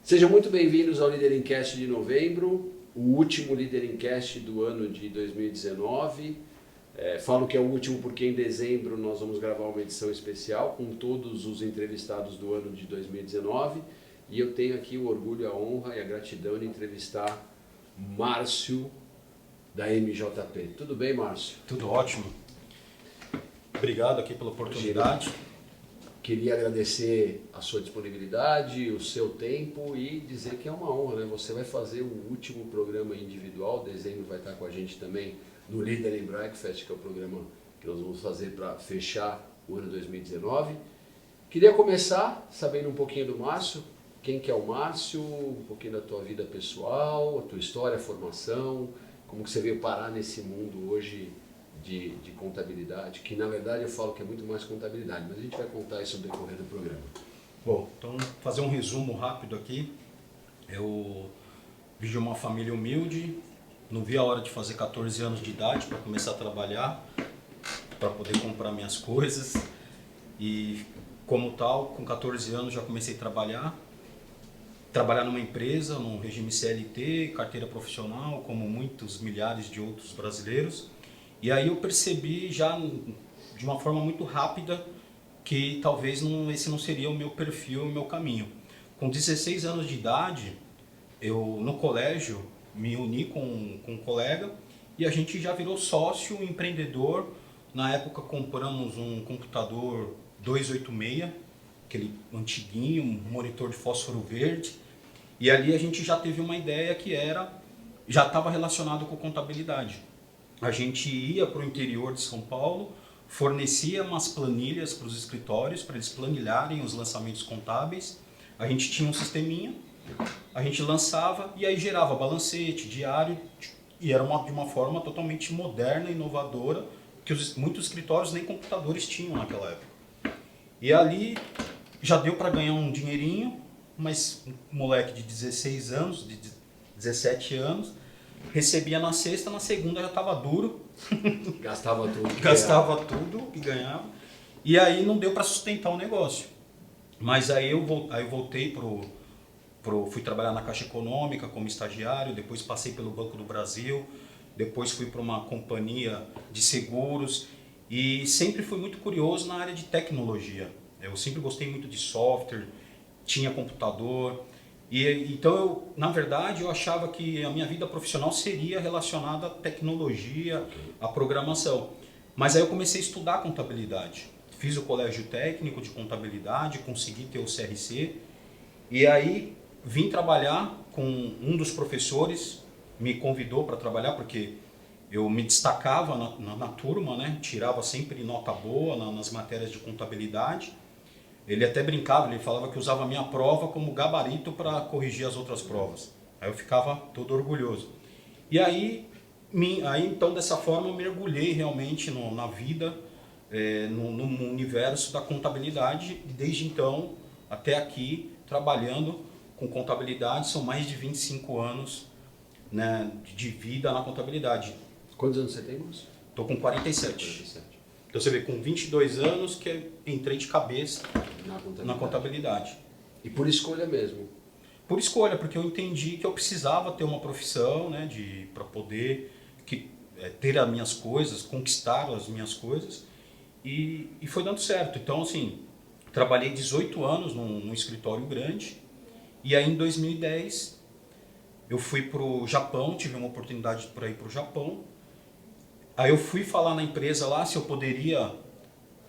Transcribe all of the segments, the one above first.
Sejam muito bem-vindos ao Líder Cast de novembro, o último Líder Cast do ano de 2019. Falo que é o último porque em dezembro nós vamos gravar uma edição especial com todos os entrevistados do ano de 2019 e eu tenho aqui o orgulho, a honra e a gratidão de entrevistar Márcio da MJP. Tudo bem, Márcio? Tudo ótimo. Obrigado aqui pela oportunidade. Queria agradecer a sua disponibilidade, o seu tempo e dizer que é uma honra, né? Você vai fazer o último programa individual, dezembro vai estar com a gente também no Leader in Breakfast, que é o programa que nós vamos fazer para fechar o ano 2019. Queria começar sabendo um pouquinho do Márcio, quem que é o Márcio, um pouquinho da tua vida pessoal, a tua história, a formação, como que você veio parar nesse mundo hoje de contabilidade, que na verdade eu falo que é muito mais contabilidade, mas a gente vai contar isso no decorrer do programa. Bom, então fazer um resumo rápido aqui. Eu vim de uma família humilde, não vi a hora de fazer 14 anos de idade para começar a trabalhar, para poder comprar minhas coisas e como tal, com 14 anos já comecei a trabalhar numa empresa, num regime CLT, carteira profissional, como muitos milhares de outros brasileiros. E aí eu percebi já de uma forma muito rápida que talvez esse não seria o meu perfil, o meu caminho. Com 16 anos de idade, eu no colégio me uni com um colega e a gente já virou sócio, empreendedor. Na época compramos um computador 286, aquele antiguinho, um monitor de fósforo verde. E ali a gente já teve uma ideia que já estava relacionado com contabilidade. A gente ia para o interior de São Paulo, fornecia umas planilhas para os escritórios, para eles planilharem os lançamentos contábeis. A gente tinha um sisteminha, a gente lançava e aí gerava balancete, diário, e era de uma forma totalmente moderna, inovadora, que muitos escritórios nem computadores tinham naquela época. E ali já deu para ganhar um dinheirinho, mas um moleque de 16 anos, de 17 anos, recebia na sexta, na segunda já estava duro. Gastava tudo. Gastava tudo que ganhava. E aí não deu para sustentar o negócio. Mas aí eu voltei fui trabalhar na Caixa Econômica como estagiário, depois passei pelo Banco do Brasil, depois fui para uma companhia de seguros e sempre fui muito curioso na área de tecnologia. Eu sempre gostei muito de software, tinha computador. Então, na verdade, eu achava que a minha vida profissional seria relacionada à tecnologia, à programação. Mas aí eu comecei a estudar contabilidade. Fiz o colégio técnico de contabilidade, consegui ter o CRC. E aí vim trabalhar com um dos professores, me convidou para trabalhar porque eu me destacava na turma, né? Tirava sempre nota boa nas matérias de contabilidade. Ele até brincava, ele falava que usava a minha prova como gabarito para corrigir as outras provas. Aí eu ficava todo orgulhoso. E aí então dessa forma eu mergulhei realmente na vida, no universo da contabilidade. E desde então até aqui trabalhando com contabilidade, são mais de 25 anos, né, de vida na contabilidade. Quantos anos você tem, Márcio? Estou com 47. Então você vê, com 22 anos que eu entrei de cabeça na contabilidade. E por escolha mesmo? Por escolha, porque eu entendi que eu precisava ter uma profissão, né, para poder ter as minhas coisas, conquistar as minhas coisas. E foi dando certo. Então, assim, trabalhei 18 anos num escritório grande. E aí em 2010 eu fui para o Japão, tive uma oportunidade para ir para o Japão. Aí eu fui falar na empresa lá se eu poderia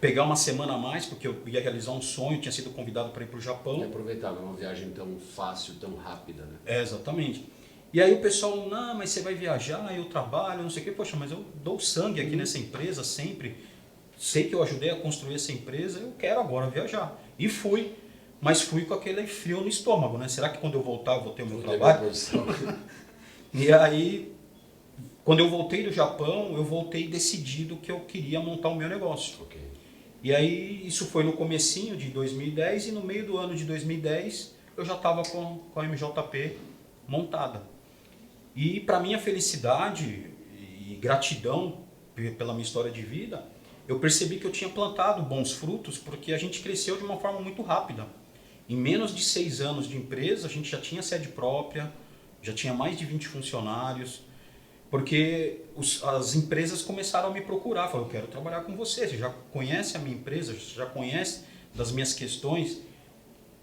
pegar uma semana a mais, porque eu ia realizar um sonho, tinha sido convidado para ir para o Japão. E aproveitar, não é uma viagem tão fácil, tão rápida, né? Exatamente. E aí o pessoal, não, mas você vai viajar, eu trabalho, não sei o quê. Poxa, mas eu dou sangue aqui nessa empresa sempre. Sei que eu ajudei a construir essa empresa, eu quero agora viajar. E fui, mas fui com aquele frio no estômago, né? Será que quando eu voltar eu vou ter o meu trabalho? E aí, quando eu voltei do Japão, eu voltei decidido que eu queria montar o meu negócio. Okay. E aí, isso foi no comecinho de 2010 e no meio do ano de 2010 eu já estava com a MJP montada. E para minha felicidade e gratidão pela minha história de vida, eu percebi que eu tinha plantado bons frutos porque a gente cresceu de uma forma muito rápida. Em menos de 6 anos de empresa, a gente já tinha sede própria, já tinha mais de 20 funcionários, porque as empresas começaram a me procurar, falaram, eu quero trabalhar com você já conhece a minha empresa, você já conhece das minhas questões.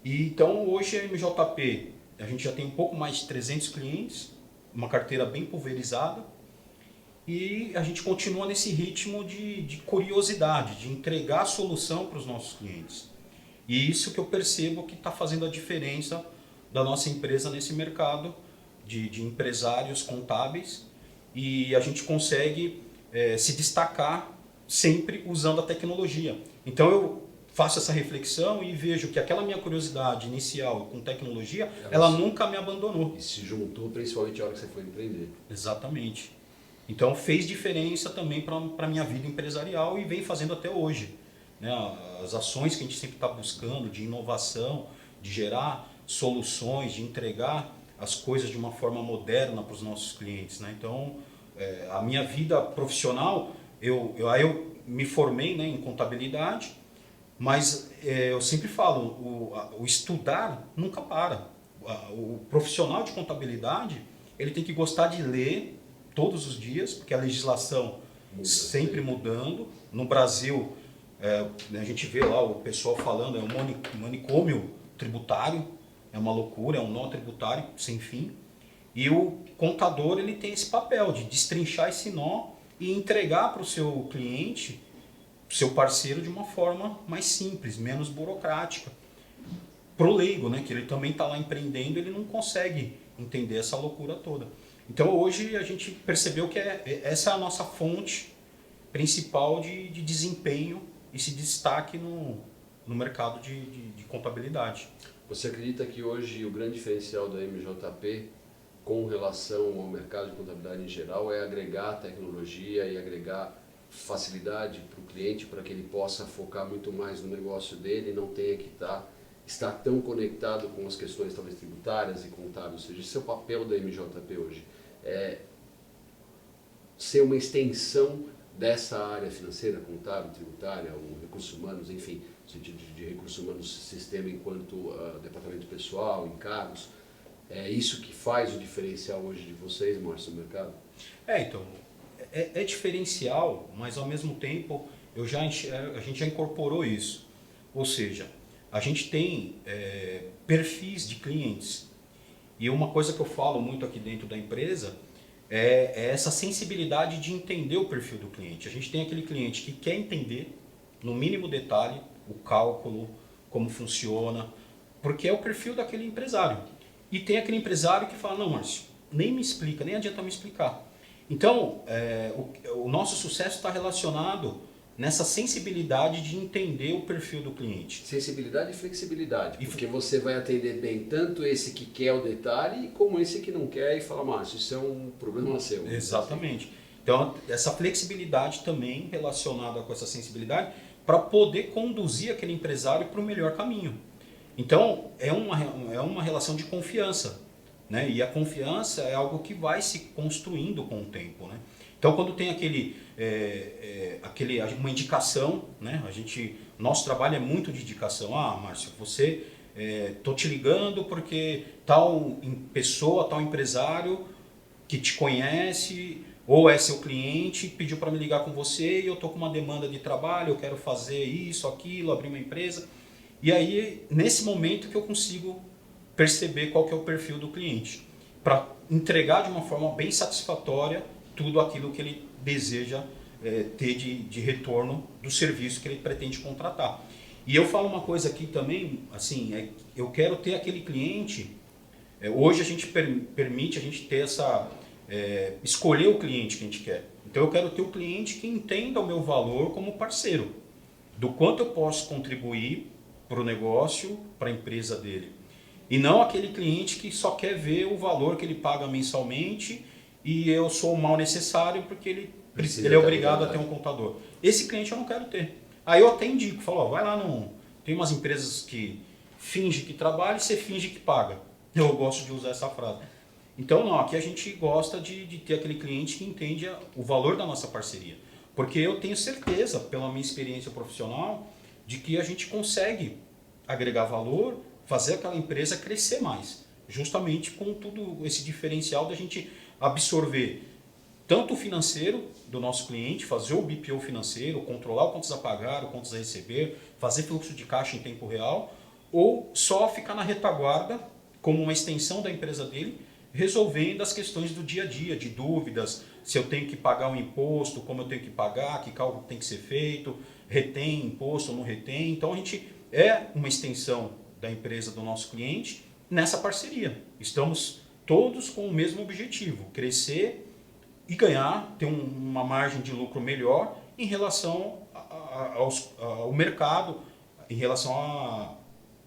E então hoje a MJP, a gente já tem um pouco mais de 300 clientes, uma carteira bem pulverizada, e a gente continua nesse ritmo de curiosidade, de entregar a solução para os nossos clientes. E isso que eu percebo que está fazendo a diferença da nossa empresa nesse mercado de empresários contábeis, e a gente consegue se destacar sempre usando a tecnologia. Então eu faço essa reflexão e vejo que aquela minha curiosidade inicial com tecnologia, ela nunca me abandonou. E se juntou principalmente a hora que você foi empreender. Exatamente. Então fez diferença também para a minha vida empresarial e vem fazendo até hoje. Né? As ações que a gente sempre está buscando de inovação, de gerar soluções, de entregar as coisas de uma forma moderna para os nossos clientes. Né? Então a minha vida profissional, eu me formei, né, em contabilidade, mas eu sempre falo, o estudar nunca para. O profissional de contabilidade, ele tem que gostar de ler todos os dias, porque a legislação sempre mudando. No Brasil, a gente vê lá o pessoal falando, é um manicômio tributário, é uma loucura, é um nó tributário sem fim. E o contador, ele tem esse papel de destrinchar esse nó e entregar para o seu cliente, seu parceiro, de uma forma mais simples, menos burocrática. Para o leigo, né, que ele também está lá empreendendo, ele não consegue entender essa loucura toda. Então hoje a gente percebeu que essa é a nossa fonte principal de desempenho e se destaque no mercado de contabilidade. Você acredita que hoje o grande diferencial da MJP com relação ao mercado de contabilidade em geral é agregar tecnologia e agregar facilidade para o cliente, para que ele possa focar muito mais no negócio dele e não tenha que estar tão conectado com as questões talvez tributárias e contábeis? Ou seja, esse é o papel da MJP hoje, é ser uma extensão dessa área financeira, contábil, tributária, o recursos humanos, enfim, no sentido de recursos humanos, sistema enquanto departamento pessoal, encargos. É isso que faz o diferencial hoje de vocês, Márcio, no mercado? Então, é diferencial, mas ao mesmo tempo a gente já incorporou isso. Ou seja, a gente tem perfis de clientes. E uma coisa que eu falo muito aqui dentro da empresa é essa sensibilidade de entender o perfil do cliente. A gente tem aquele cliente que quer entender, no mínimo detalhe, o cálculo, como funciona, porque é o perfil daquele empresário. E tem aquele empresário que fala, não, Márcio, nem me explica, nem adianta me explicar. Então, o nosso sucesso está relacionado nessa sensibilidade de entender o perfil do cliente. Sensibilidade e flexibilidade, porque você vai atender bem tanto esse que quer o detalhe como esse que não quer e fala, Márcio, isso é um problema seu. Exatamente. Então, essa flexibilidade também relacionada com essa sensibilidade para poder conduzir aquele empresário para o melhor caminho. Então, é uma relação de confiança, né? E a confiança é algo que vai se construindo com o tempo, né? Então, quando tem uma indicação, né? Nosso trabalho é muito de indicação. Ah, Márcio, tô te ligando porque tal pessoa, tal empresário que te conhece ou é seu cliente pediu para me ligar com você e eu tô com uma demanda de trabalho, eu quero fazer isso, aquilo, abrir uma empresa. E aí, nesse momento que eu consigo perceber qual que é o perfil do cliente, para entregar de uma forma bem satisfatória tudo aquilo que ele deseja ter de retorno do serviço que ele pretende contratar. E eu falo uma coisa aqui também, assim, eu quero ter aquele cliente, hoje a gente permite a gente ter escolher o cliente que a gente quer. Então eu quero ter o cliente que entenda o meu valor como parceiro, do quanto eu posso contribuir para o negócio, para a empresa dele. E não aquele cliente que só quer ver o valor que ele paga mensalmente e eu sou o mal necessário porque ele é obrigado a ter um contador. Esse cliente eu não quero ter. Aí eu até indico, falo, vai lá tem umas empresas que finge que trabalha e você finge que paga. Eu gosto de usar essa frase. Então não, aqui a gente gosta de ter aquele cliente que entende o valor da nossa parceria. Porque eu tenho certeza, pela minha experiência profissional, de que a gente consegue agregar valor, fazer aquela empresa crescer mais, justamente com tudo esse diferencial da gente absorver tanto o financeiro do nosso cliente, fazer o BPO financeiro, controlar o contas a pagar, o contas a receber, fazer fluxo de caixa em tempo real, ou só ficar na retaguarda como uma extensão da empresa dele, resolvendo as questões do dia a dia, de dúvidas, se eu tenho que pagar um imposto, como eu tenho que pagar, que cálculo tem que ser feito, retém imposto ou não retém. Então a gente é uma extensão da empresa do nosso cliente nessa parceria. Estamos todos com o mesmo objetivo, crescer e ganhar, ter uma margem de lucro melhor em relação ao mercado, em relação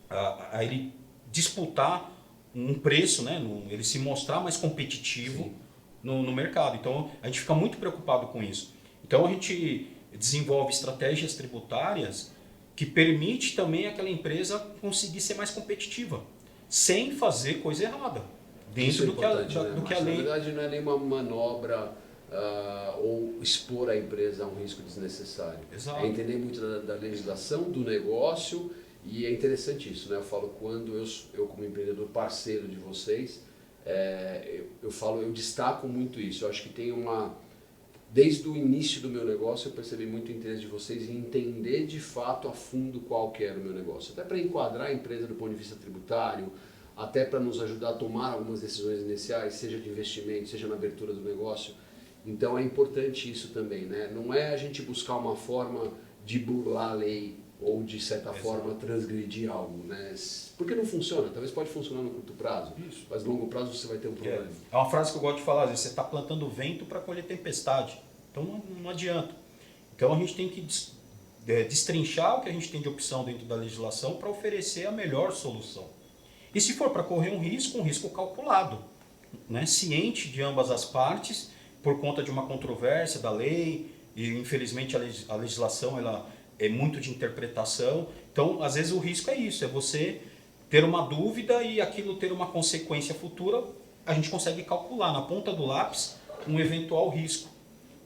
a ele disputar um preço, né? Ele se mostrar mais competitivo no mercado. Então a gente fica muito preocupado com isso. Então a gente desenvolve estratégias tributárias que permite também aquela empresa conseguir ser mais competitiva, sem fazer coisa errada. Dentro do que a lei. Na verdade, não é nenhuma manobra ou expor a empresa a um risco desnecessário. Exato. É entender muito da legislação, do negócio, e é interessante isso, né? Eu falo, quando eu como empreendedor parceiro de vocês, eu destaco muito isso. Eu acho que tem desde o início do meu negócio, eu percebi muito o interesse de vocês em entender de fato a fundo qual que era o meu negócio. Até para enquadrar a empresa do ponto de vista tributário, até para nos ajudar a tomar algumas decisões iniciais, seja de investimento, seja na abertura do negócio. Então é importante isso também, né? Não é a gente buscar uma forma de burlar a lei ou de certa forma transgredir algo, né? Porque não funciona, talvez pode funcionar no curto prazo, mas no longo prazo você vai ter um problema. É uma frase que eu gosto de falar, às vezes você está plantando vento para colher tempestade, então não adianta. Então a gente tem que destrinchar o que a gente tem de opção dentro da legislação para oferecer a melhor solução. E se for para correr um risco calculado, né? Ciente de ambas as partes, por conta de uma controvérsia da lei, e infelizmente a legislação ela é muito de interpretação. Então, às vezes o risco é isso, é você ter uma dúvida e aquilo ter uma consequência futura, a gente consegue calcular na ponta do lápis um eventual risco.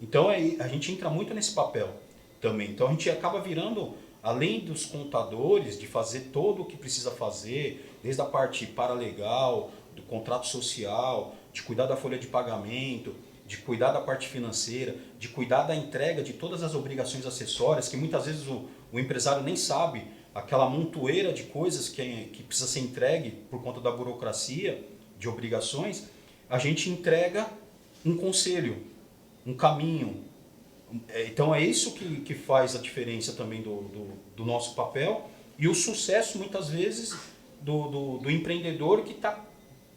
Então, a gente entra muito nesse papel também. Então, a gente acaba virando, além dos contadores, de fazer todo o que precisa fazer, desde a parte paralegal, do contrato social, de cuidar da folha de pagamento, de cuidar da parte financeira, de cuidar da entrega de todas as obrigações acessórias, que muitas vezes o empresário nem sabe, aquela montoeira de coisas que precisa ser entregue por conta da burocracia, de obrigações, a gente entrega um conselho, um caminho. Então é isso que faz a diferença também do nosso papel e o sucesso muitas vezes do empreendedor que está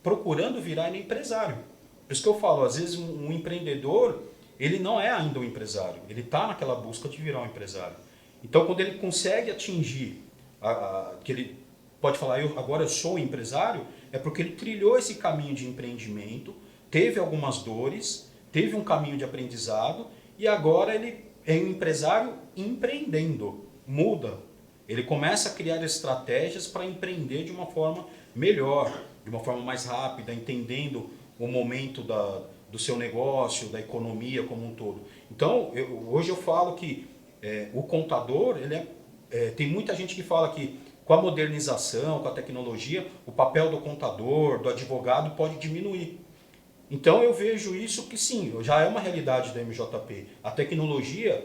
procurando virar empresário. Por isso que eu falo, às vezes um empreendedor, ele não é ainda um empresário, ele está naquela busca de virar um empresário. Então quando ele consegue atingir, que ele pode falar, agora eu sou um empresário, é porque ele trilhou esse caminho de empreendimento, teve algumas dores, teve um caminho de aprendizado e agora ele é um empresário empreendendo, muda. Ele começa a criar estratégias para empreender de uma forma melhor, de uma forma mais rápida, entendendo o momento do seu negócio, da economia como um todo. Então, hoje eu falo que o contador, tem muita gente que fala que com a modernização, com a tecnologia, o papel do contador, do advogado pode diminuir. Então eu vejo isso que sim, já é uma realidade da MJP. A tecnologia,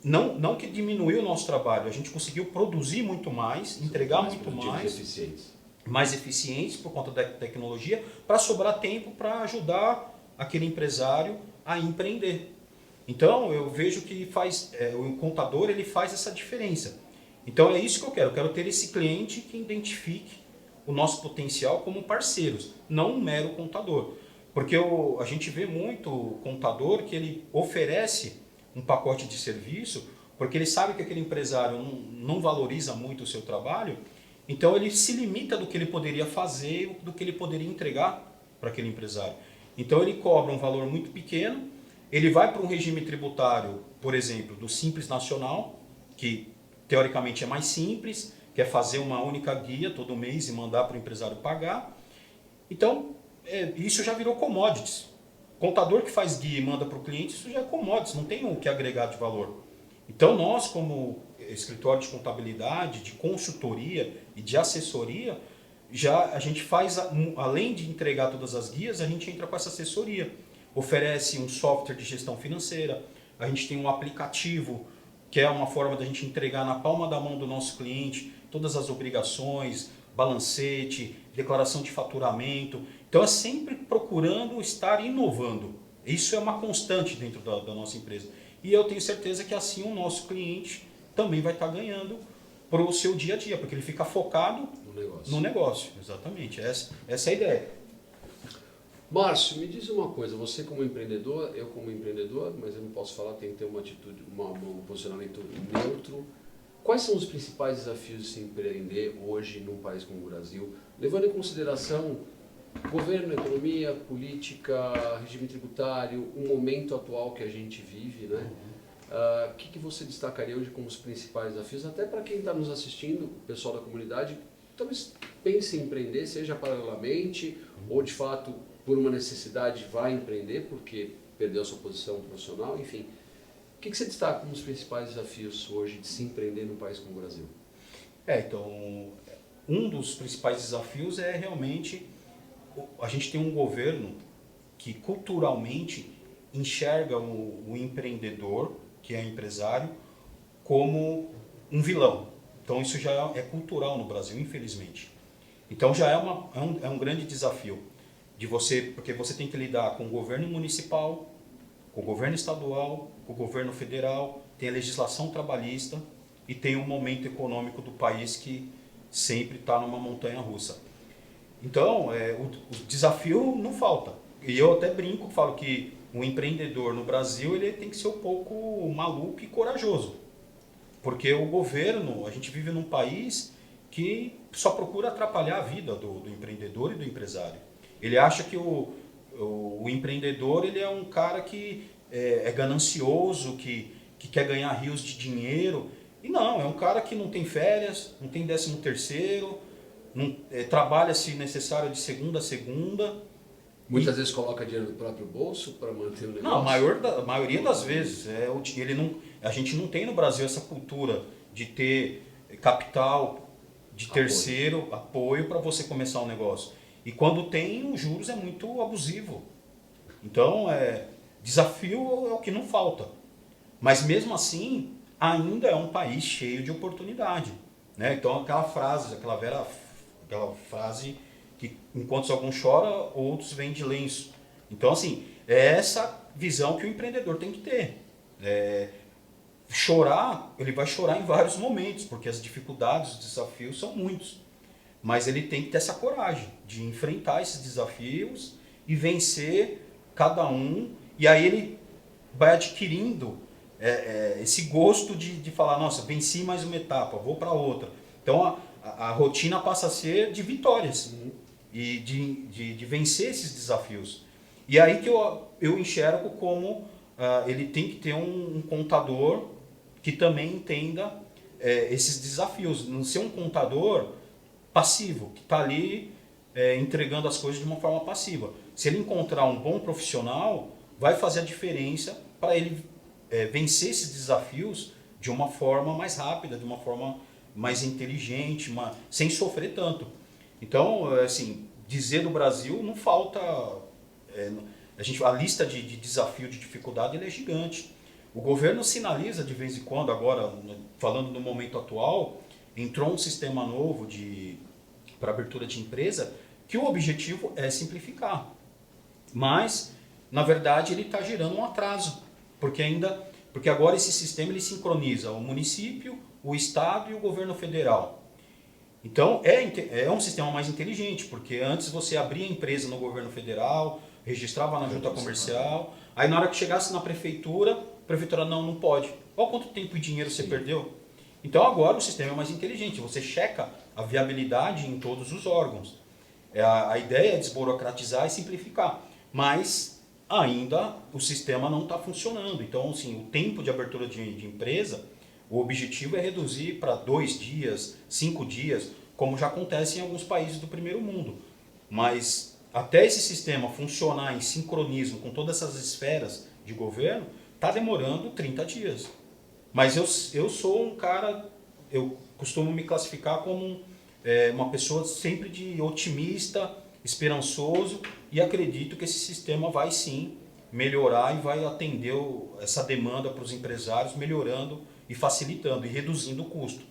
não que diminuiu o nosso trabalho, a gente conseguiu produzir muito mais, entregar muito mais eficientes por conta da tecnologia, para sobrar tempo para ajudar aquele empresário a empreender. Então eu vejo que o contador ele faz essa diferença. Então é isso que eu quero ter esse cliente que identifique o nosso potencial como parceiros, não um mero contador. Porque a gente vê muito contador que ele oferece um pacote de serviço, porque ele sabe que aquele empresário não valoriza muito o seu trabalho, então ele se limita do que ele poderia fazer, do que ele poderia entregar para aquele empresário. Então ele cobra um valor muito pequeno, ele vai para um regime tributário, por exemplo, do Simples Nacional, que teoricamente é mais simples, que é fazer uma única guia todo mês e mandar para o empresário pagar. Então, isso já virou commodities. Contador que faz guia e manda para o cliente, isso já é commodities, não tem o que agregar de valor. Então nós, como escritório de contabilidade, de consultoria e de assessoria, já a gente faz, além de entregar todas as guias, a gente entra com essa assessoria. Oferece um software de gestão financeira, a gente tem um aplicativo, que é uma forma da gente entregar na palma da mão do nosso cliente todas as obrigações, balancete, declaração de faturamento. Então é sempre procurando estar inovando. Isso é uma constante dentro da nossa empresa. E eu tenho certeza que assim o nosso cliente também vai estar ganhando para o seu dia a dia, porque ele fica focado no negócio. Exatamente, essa é a ideia. Márcio, me diz uma coisa, você como empreendedor, eu como empreendedor, mas eu não posso falar, tem que ter uma atitude, um posicionamento neutro. Quais são os principais desafios de se empreender hoje num país como o Brasil, levando em consideração governo, economia, política, regime tributário, o momento atual que a gente vive, né? O que você destacaria hoje como os principais desafios, até para quem está nos assistindo, o pessoal da comunidade, talvez pense em empreender, seja paralelamente ou de fato por uma necessidade vai empreender porque perdeu a sua posição profissional, enfim. O que você destaca como os principais desafios hoje de se empreender num país como o Brasil? Então, um dos principais desafios é realmente a gente tem um governo que culturalmente enxerga o empreendedor, que é empresário, como um vilão. Então isso já é cultural no Brasil, infelizmente. Então já é um grande desafio de você, porque você tem que lidar com o governo municipal, com o governo estadual, com o governo federal, tem a legislação trabalhista e tem o momento econômico do país que sempre está numa montanha-russa. Então, o desafio não falta. E eu até brinco, falo que um empreendedor no Brasil ele tem que ser um pouco maluco e corajoso. Porque o governo, a gente vive num país que só procura atrapalhar a vida do empreendedor e do empresário. Ele acha que o empreendedor ele é um cara que é ganancioso, que quer ganhar rios de dinheiro. E não, é um cara que não tem férias, não tem 13º, não, trabalha, se necessário, de segunda a segunda. Muitas vezes coloca dinheiro do próprio bolso para manter o negócio? Não, a maioria das vezes. A gente não tem no Brasil essa cultura de ter capital de terceiro, apoio para você começar um negócio. E quando tem, os juros é muito abusivo. Então, desafio é o que não falta. Mas mesmo assim, ainda é um país cheio de oportunidade. Né? Então aquela frase que enquanto alguns choram, outros vêm de lenço. Então assim, é essa visão que o empreendedor tem que ter. Chorar, ele vai chorar em vários momentos, porque as dificuldades, os desafios são muitos. Mas ele tem que ter essa coragem de enfrentar esses desafios e vencer cada um. E aí ele vai adquirindo esse gosto de falar, nossa, venci mais uma etapa, vou para outra. Então a rotina passa a ser de vitórias e de vencer esses desafios. E aí que eu enxergo como ele tem que ter um contador que também entenda esses desafios. Não ser um contador passivo, que está ali entregando as coisas de uma forma passiva. Se ele encontrar um bom profissional, vai fazer a diferença para ele vencer esses desafios de uma forma mais rápida, de uma forma mais inteligente, sem sofrer tanto. Então, assim, dizer do Brasil não falta. A lista de desafio, de dificuldade, ele é gigante. O governo sinaliza de vez em quando, agora, falando no momento atual, entrou um sistema novo para abertura de empresa, que o objetivo é simplificar. Mas, na verdade, ele está gerando um atraso. Porque agora esse sistema ele sincroniza o município, o estado e o governo federal. Então é um sistema mais inteligente, porque antes você abria a empresa no governo federal, registrava na junta comercial, aí na hora que chegasse na prefeitura, a prefeitura não pode. Olha quanto tempo e dinheiro você perdeu. Então agora o sistema é mais inteligente, você checa a viabilidade em todos os órgãos. A ideia é desburocratizar e simplificar, mas ainda o sistema não está funcionando. Então, assim, o tempo de abertura de empresa, o objetivo é reduzir para 2 dias, 5 dias, como já acontece em alguns países do primeiro mundo. Mas até esse sistema funcionar em sincronismo com todas essas esferas de governo, está demorando 30 dias. Mas eu sou um cara, eu costumo me classificar como uma pessoa sempre de otimista, esperançoso, e acredito que esse sistema vai sim melhorar e vai atender essa demanda para os empresários, melhorando e facilitando e reduzindo o custo.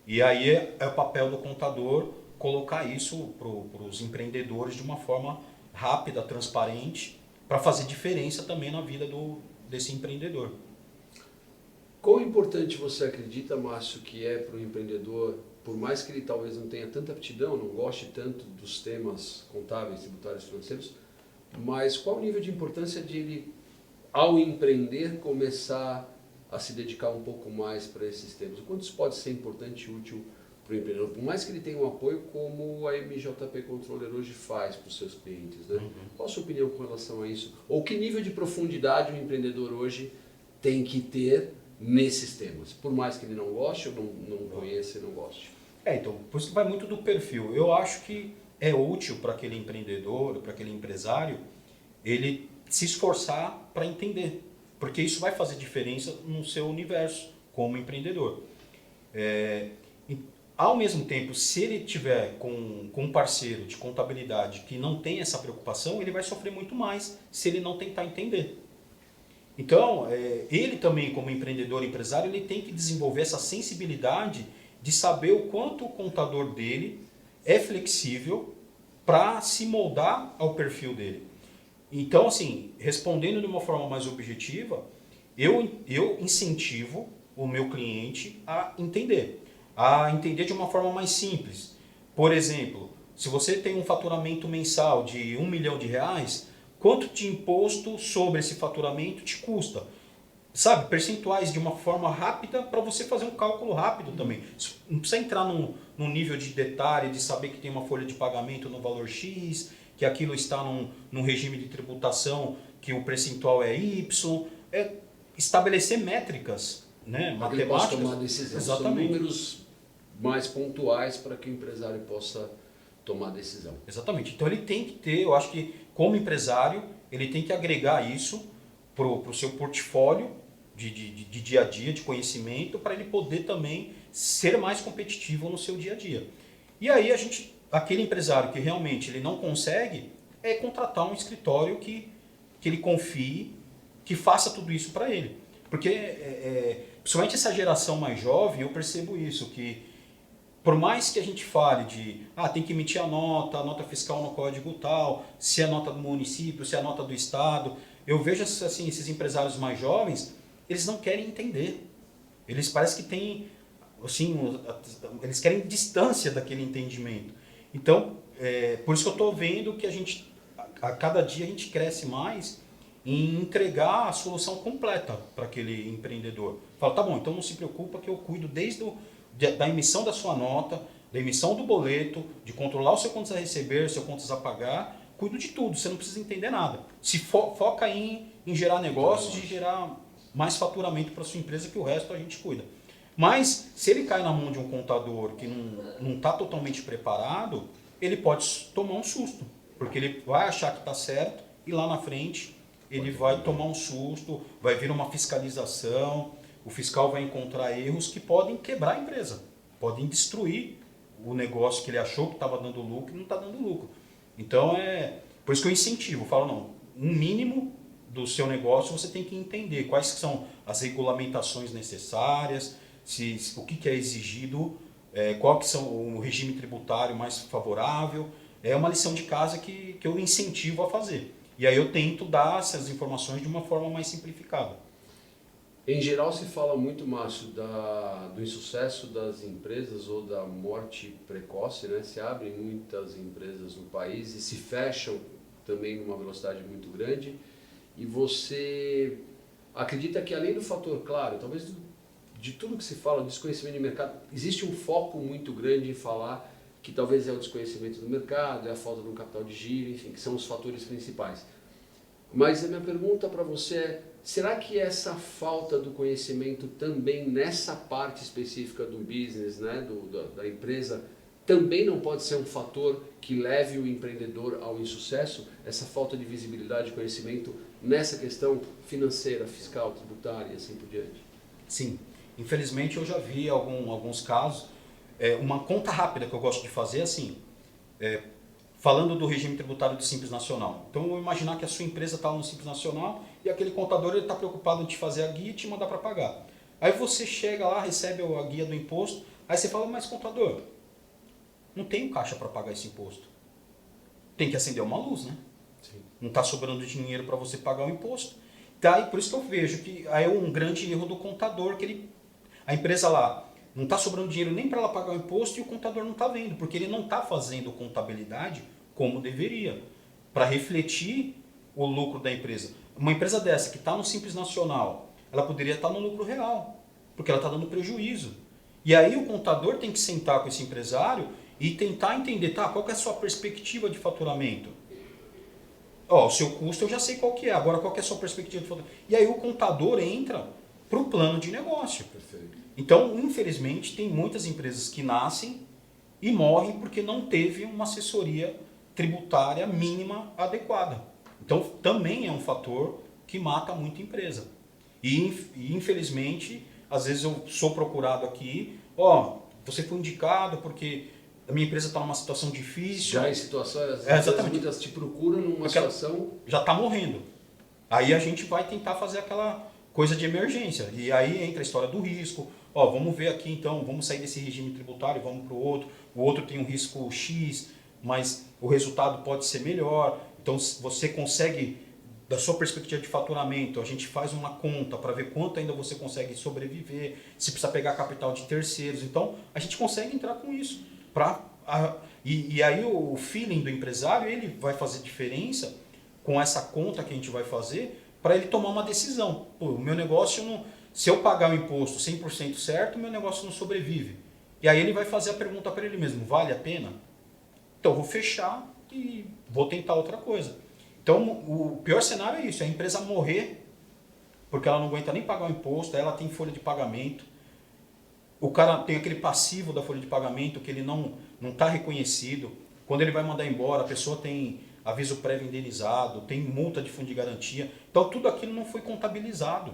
E aí é o papel do contador colocar isso para os empreendedores de uma forma rápida, transparente, para fazer diferença também na vida desse empreendedor. Quão importante você acredita, Márcio, que é para o empreendedor, por mais que ele talvez não tenha tanta aptidão, não goste tanto dos temas contábeis, tributários, financeiros, mas qual o nível de importância de ele, ao empreender, começar a se dedicar um pouco mais para esses temas? O quanto isso pode ser importante e útil para o empreendedor, por mais que ele tenha um apoio como a MJP Controller hoje faz para os seus clientes, né? Qual a sua opinião com relação a isso? Ou que nível de profundidade o empreendedor hoje tem que ter nesses temas, por mais que ele não goste ou não conheça e não goste? Então, por isso que vai muito do perfil. Eu acho que é útil para aquele empreendedor, para aquele empresário, ele se esforçar para entender, porque isso vai fazer diferença no seu universo como empreendedor. Ao mesmo tempo, se ele tiver com um parceiro de contabilidade que não tem essa preocupação, ele vai sofrer muito mais se ele não tentar entender. Então, ele também, como empreendedor, empresário, ele tem que desenvolver essa sensibilidade de saber o quanto o contador dele é flexível para se moldar ao perfil dele. Então, assim, respondendo de uma forma mais objetiva, eu incentivo o meu cliente a entender de uma forma mais simples. Por exemplo, se você tem um faturamento mensal de R$1 milhão, quanto de imposto sobre esse faturamento te custa? Sabe, percentuais de uma forma rápida para você fazer um cálculo rápido também. Não precisa entrar num nível de detalhe de saber que tem uma folha de pagamento no valor X, que aquilo está num regime de tributação, que o percentual é Y. É estabelecer métricas, né, matemáticas. Ele possa tomar decisão. Exatamente. São números mais pontuais para que o empresário possa tomar decisão. Exatamente. Então ele tem que ter, eu acho que como empresário, ele tem que agregar isso para o seu portfólio de dia a dia, de conhecimento, para ele poder também ser mais competitivo no seu dia a dia. E aí aquele empresário que realmente ele não consegue, contratar um escritório que ele confie, que faça tudo isso para ele. Porque, principalmente essa geração mais jovem, eu percebo isso, que por mais que a gente fale de tem que emitir a nota fiscal no código tal, se é a nota do município, se é a nota do estado, eu vejo assim, esses empresários mais jovens, eles não querem entender. Eles parecem que têm, assim, eles querem distância daquele entendimento. Então, por isso que eu estou vendo que a cada dia a gente cresce mais em entregar a solução completa para aquele empreendedor. Fala, tá bom, então não se preocupa que eu cuido desde da emissão da sua nota, da emissão do boleto, de controlar o seu contas a receber, o seu contas a pagar, cuido de tudo, você não precisa entender nada. Se foca em gerar negócios e gerar mais faturamento para a sua empresa, que o resto a gente cuida. Mas se ele cai na mão de um contador que não está totalmente preparado, ele pode tomar um susto, porque ele vai achar que está certo e lá na frente ele vai tomar um susto, vai vir uma fiscalização, o fiscal vai encontrar erros que podem quebrar a empresa, podem destruir o negócio que ele achou que estava dando lucro e não está dando lucro. Então, por isso que eu incentivo, eu falo, não, um mínimo do seu negócio você tem que entender quais são as regulamentações necessárias, o que é exigido, qual que são o regime tributário mais favorável. É uma lição de casa que eu incentivo a fazer. E aí eu tento dar essas informações de uma forma mais simplificada. Em geral se fala muito, Márcio, do insucesso das empresas ou da morte precoce, né? Se abrem muitas empresas no país e se fecham também numa velocidade muito grande. E você acredita que além do fator, claro, talvez de tudo que se fala, desconhecimento de mercado, existe um foco muito grande em falar que talvez é o desconhecimento do mercado, é a falta de um capital de giro, enfim, que são os fatores principais. Mas a minha pergunta para você é, será que essa falta do conhecimento também nessa parte específica do business, né, da empresa, também não pode ser um fator que leve o empreendedor ao insucesso? Essa falta de visibilidade e conhecimento nessa questão financeira, fiscal, tributária e assim por diante? Sim, infelizmente eu já vi alguns casos. uma conta rápida que eu gosto de fazer é assim, falando do regime tributário do Simples Nacional. Então, eu vou imaginar que a sua empresa está no Simples Nacional e aquele contador está preocupado em te fazer a guia e te mandar para pagar. Aí você chega lá, recebe a guia do imposto, aí você fala, mas contador, não tenho caixa para pagar esse imposto. Tem que acender uma luz, né? Sim. Não está sobrando dinheiro para você pagar o imposto. Tá, e por isso que eu vejo que aí é um grande erro do contador, que a empresa lá não está sobrando dinheiro nem para ela pagar o imposto e o contador não está vendo, porque ele não está fazendo contabilidade como deveria, para refletir o lucro da empresa. Uma empresa dessa que está no Simples Nacional, ela poderia estar no lucro real, porque ela está dando prejuízo. E aí o contador tem que sentar com esse empresário e tentar entender, tá, qual que é a sua perspectiva de faturamento? Ó, o seu custo eu já sei qual que é, agora qual que é a sua perspectiva de faturamento? E aí o contador entra para o plano de negócio. Perfeito. Então, infelizmente, tem muitas empresas que nascem e morrem porque não teve uma assessoria tributária mínima adequada. Então, também é um fator que mata muita empresa. E infelizmente, às vezes eu sou procurado aqui, ó, você foi indicado porque a minha empresa está numa situação difícil. Já em situações, exatamente. muitas te procuram numa situação... Já está morrendo. Aí a gente vai tentar fazer aquela coisa de emergência. E aí entra a história do risco. Ó, vamos ver aqui então, vamos sair desse regime tributário, vamos para o outro tem um risco X, mas o resultado pode ser melhor. Então você consegue, da sua perspectiva de faturamento, a gente faz uma conta para ver quanto ainda você consegue sobreviver, se precisa pegar capital de terceiros. Então a gente consegue entrar com isso. E aí o feeling do empresário, ele vai fazer diferença com essa conta que a gente vai fazer para ele tomar uma decisão. Pô, o meu negócio não... Se eu pagar o imposto 100% certo, meu negócio não sobrevive. E aí ele vai fazer a pergunta para ele mesmo, vale a pena? Então eu vou fechar e vou tentar outra coisa. Então o pior cenário é isso, é a empresa morrer porque ela não aguenta nem pagar o imposto, aí ela tem folha de pagamento, o cara tem aquele passivo da folha de pagamento que ele não está reconhecido. Quando ele vai mandar embora, a pessoa tem aviso prévio indenizado, tem multa de fundo de garantia. Então tudo aquilo não foi contabilizado.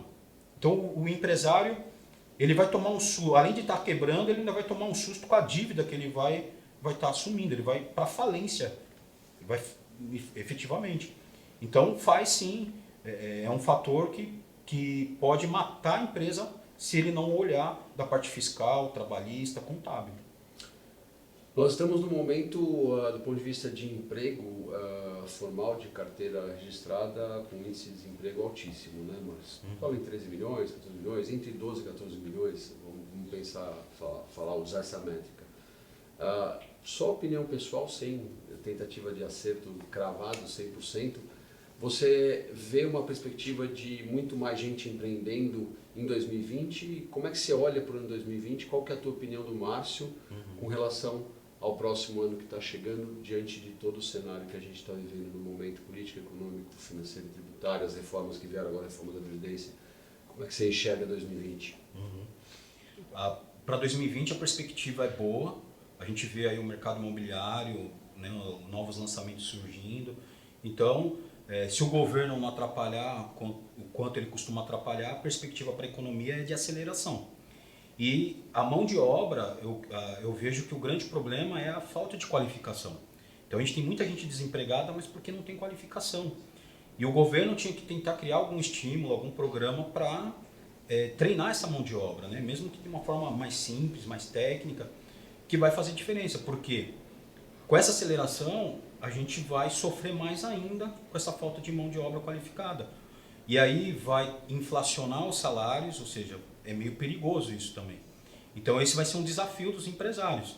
Então o empresário, ele vai tomar um susto, além de estar quebrando, ele ainda vai tomar um susto com a dívida que ele vai estar assumindo, ele vai para falência, vai efetivamente. Então faz sim, é um fator que pode matar a empresa se ele não olhar da parte fiscal, trabalhista, contábil. Nós estamos no momento, do ponto de vista de emprego formal, de carteira registrada, com índice de desemprego altíssimo, né, Márcio? Fala em 13 milhões, 14 milhões, entre 12 e 14 milhões, vamos pensar, usar essa métrica. Só opinião pessoal, sem tentativa de acerto cravado 100%, você vê uma perspectiva de muito mais gente empreendendo em 2020? Como é que você olha para o ano 2020? Qual que é a tua opinião do Márcio com relação ao próximo ano que está chegando, diante de todo o cenário que a gente está vivendo no momento político, econômico, financeiro e tributário, as reformas que vieram agora, a reforma da Previdência? Como é que você enxerga 2020? Para 2020 a perspectiva é boa, a gente vê aí o mercado imobiliário, né, novos lançamentos surgindo. Então, se o governo não atrapalhar o quanto ele costuma atrapalhar, a perspectiva para a economia é de aceleração. E a mão de obra, eu vejo que o grande problema é a falta de qualificação. Então a gente tem muita gente desempregada, mas porque não tem qualificação. E o governo tinha que tentar criar algum estímulo, algum programa para treinar essa mão de obra, né? Mesmo que de uma forma mais simples, mais técnica, que vai fazer diferença. Porque com essa aceleração, a gente vai sofrer mais ainda com essa falta de mão de obra qualificada. E aí vai inflacionar os salários, ou seja, é meio perigoso isso também. Então esse vai ser um desafio dos empresários.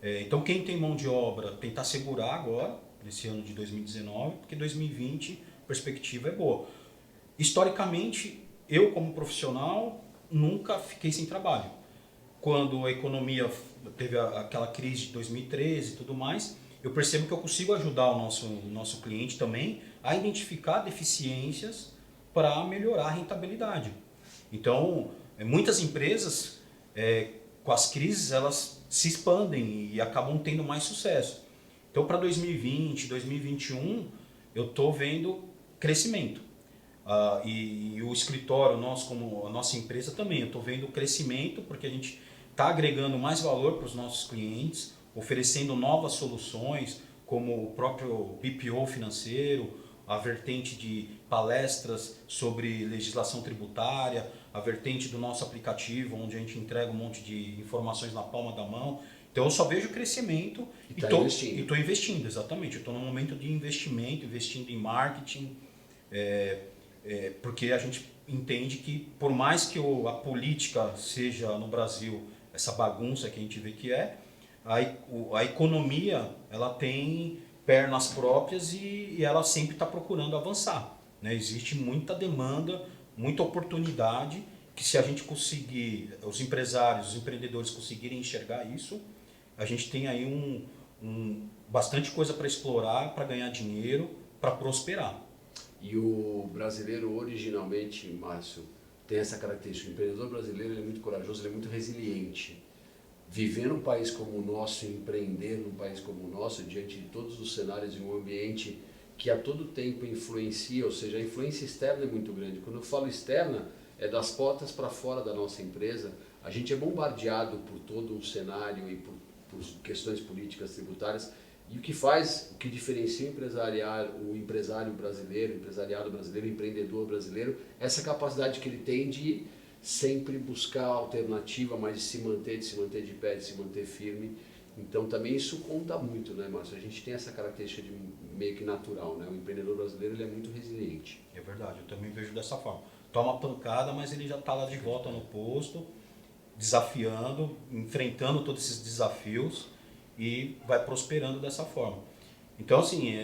Então quem tem mão de obra tentar segurar agora, nesse ano de 2019, porque 2020 a perspectiva é boa. Historicamente, eu como profissional nunca fiquei sem trabalho. Quando a economia teve aquela crise de 2013 e tudo mais, eu percebo que eu consigo ajudar o nosso cliente também a identificar deficiências para melhorar a rentabilidade. Então, muitas empresas, com as crises, elas se expandem e acabam tendo mais sucesso. Então, para 2020, 2021, eu estou vendo crescimento. E o escritório nosso, como a nossa empresa também, eu estou vendo crescimento, porque a gente está agregando mais valor para os nossos clientes, oferecendo novas soluções, como o próprio BPO financeiro, a vertente de palestras sobre legislação tributária, a vertente do nosso aplicativo, onde a gente entrega um monte de informações na palma da mão. Então eu só vejo crescimento e estou investindo, exatamente. Eu estou num momento de investimento, investindo em marketing, porque a gente entende que por mais que a política seja no Brasil essa bagunça que a gente vê que a economia ela tem pernas próprias e ela sempre está procurando avançar, né? Existe muita demanda, muita oportunidade que se a gente conseguir, os empresários, os empreendedores conseguirem enxergar isso, a gente tem aí bastante coisa para explorar, para ganhar dinheiro, para prosperar. E o brasileiro originalmente, Márcio, tem essa característica. O empreendedor brasileiro ele é muito corajoso, ele é muito resiliente. Viver num país como o nosso, empreender num país como o nosso, diante de todos os cenários e um ambiente que a todo tempo influencia, ou seja, a influência externa é muito grande. Quando eu falo externa, é das portas para fora da nossa empresa. A gente é bombardeado por todo um cenário e por questões políticas, tributárias. E o que diferencia o empresário brasileiro, o empresariado brasileiro, o empreendedor brasileiro, é essa capacidade que ele tem de sempre buscar alternativa, mas de se manter de pé, de se manter firme. Então também isso conta muito, né, Márcio? A gente tem essa característica de meio que natural, né? O empreendedor brasileiro ele é muito resiliente. É verdade, eu também vejo dessa forma. Toma pancada, mas ele já está lá de volta no posto, desafiando, enfrentando todos esses desafios e vai prosperando dessa forma. Então, assim,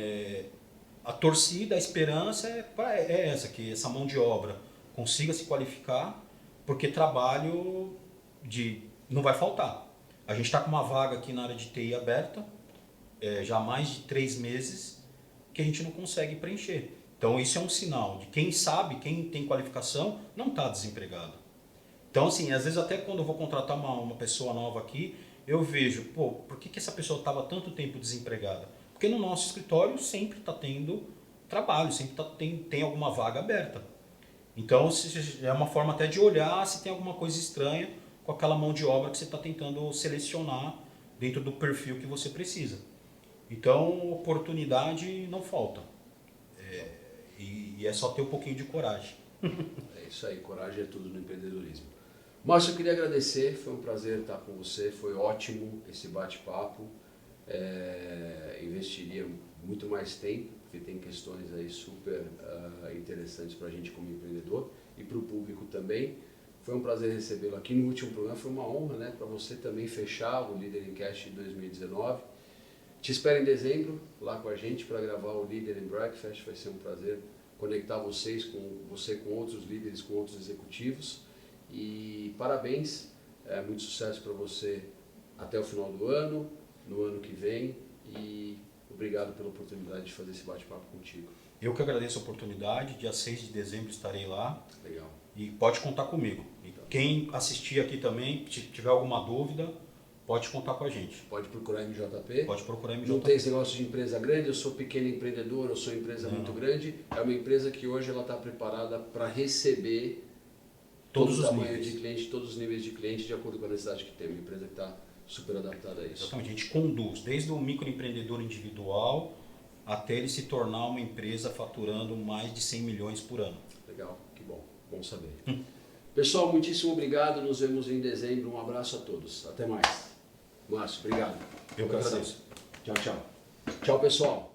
a torcida, a esperança é essa, que essa mão de obra consiga se qualificar, porque trabalho não vai faltar. A gente está com uma vaga aqui na área de TI aberta, já há mais de 3 meses, que a gente não consegue preencher. Então isso é um sinal de quem sabe, quem tem qualificação, não está desempregado. Então assim, às vezes até quando eu vou contratar uma pessoa nova aqui, eu vejo, por que essa pessoa estava tanto tempo desempregada? Porque no nosso escritório sempre está tendo trabalho, sempre tem alguma vaga aberta. Então é uma forma até de olhar se tem alguma coisa estranha com aquela mão de obra que você está tentando selecionar dentro do perfil que você precisa. Então oportunidade não falta. E é só ter um pouquinho de coragem. É isso aí, coragem é tudo no empreendedorismo. Márcio, eu queria agradecer, foi um prazer estar com você, foi ótimo esse bate-papo. Investiria muito mais tempo, porque tem questões aí super interessantes para a gente como empreendedor e para o público também. Foi um prazer recebê-lo aqui no último programa, foi uma honra, né, para você também fechar o Líder em Cast de 2019. Te espero em dezembro lá com a gente para gravar o Líder em Breakfast, vai ser um prazer conectar você com outros líderes, com outros executivos. E parabéns, muito sucesso para você até o final do ano, no ano que vem, e obrigado pela oportunidade de fazer esse bate-papo contigo. Eu que agradeço a oportunidade, dia 6 de dezembro estarei lá. Legal. E pode contar comigo. E quem assistir aqui também, se tiver alguma dúvida, pode contar com a gente. Pode procurar MJP. Pode procurar MJP. Não tem esse negócio de empresa grande, eu sou pequeno empreendedor, eu sou empresa muito grande. É uma empresa que hoje ela está preparada para receber todos os tamanhos de cliente, todos os níveis de cliente, de acordo com a necessidade que tem. Uma empresa que está super adaptada a isso. Exatamente. A gente conduz desde o microempreendedor individual até ele se tornar uma empresa faturando mais de 100 milhões por ano. Legal, que bom. Bom saber. Pessoal, muitíssimo obrigado. Nos vemos em dezembro. Um abraço a todos. Até mais. Márcio, obrigado. Eu que agradeço. Tchau, tchau. Tchau, pessoal.